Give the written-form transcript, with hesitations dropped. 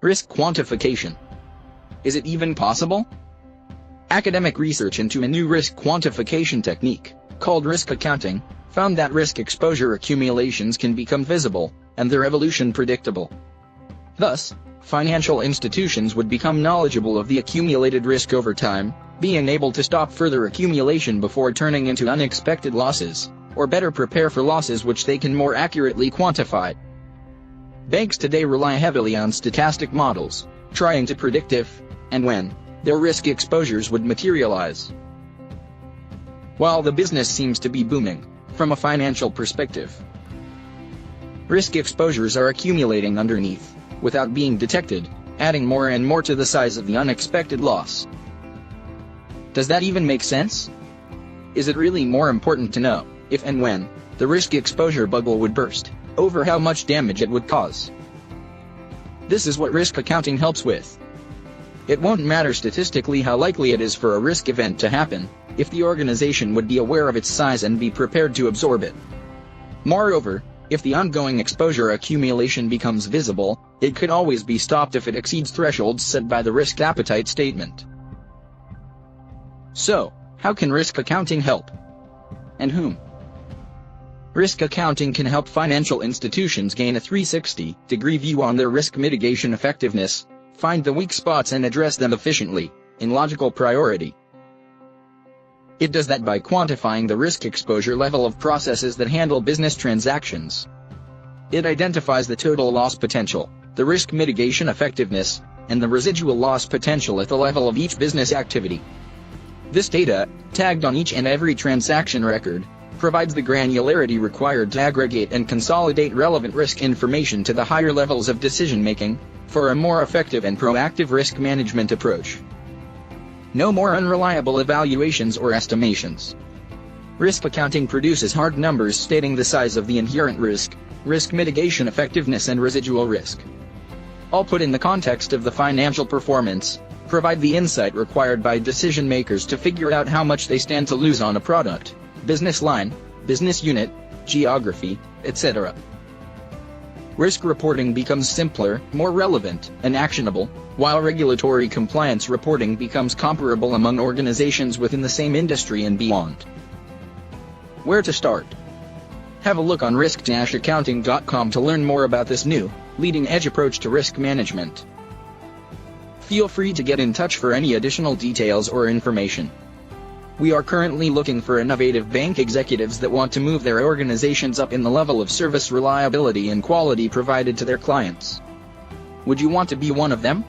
Risk quantification. Is it even possible? Academic research into a new risk quantification technique, called risk accounting, found that risk exposure accumulations can become visible, and their evolution predictable. Thus, financial institutions would become knowledgeable of the accumulated risk over time, being able to stop further accumulation before turning into unexpected losses, or better prepare for losses which they can more accurately quantify. Banks today rely heavily on stochastic models, trying to predict if, and when, their risk exposures would materialize. While the business seems to be booming, from a financial perspective, risk exposures are accumulating underneath, without being detected, adding more and more to the size of the unexpected loss. Does that even make sense? Is it really more important to know, if and when, the risk exposure bubble would burst, over how much damage it would cause? This is what risk accounting helps with. It won't matter statistically how likely it is for a risk event to happen, if the organization would be aware of its size and be prepared to absorb it. Moreover, if the ongoing exposure accumulation becomes visible, it could always be stopped if it exceeds thresholds set by the risk appetite statement. So, how can risk accounting help? And whom? Risk accounting can help financial institutions gain a 360-degree view on their risk mitigation effectiveness, find the weak spots and address them efficiently, in logical priority. It does that by quantifying the risk exposure level of processes that handle business transactions. It identifies the total loss potential, the risk mitigation effectiveness, and the residual loss potential at the level of each business activity. This data, tagged on each and every transaction record, provides the granularity required to aggregate and consolidate relevant risk information to the higher levels of decision-making, for a more effective and proactive risk management approach. No more unreliable evaluations or estimations. Risk accounting produces hard numbers stating the size of the inherent risk, risk mitigation effectiveness and residual risk. All put in the context of the financial performance, provide the insight required by decision makers to figure out how much they stand to lose on a product, business line, business unit, geography, etc. Risk reporting becomes simpler, more relevant, and actionable, while regulatory compliance reporting becomes comparable among organizations within the same industry and beyond. Where to start? Have a look on risk-accounting.com to learn more about this new, leading-edge approach to risk management. Feel free to get in touch for any additional details or information. We are currently looking for innovative bank executives that want to move their organizations up in the level of service reliability and quality provided to their clients. Would you want to be one of them?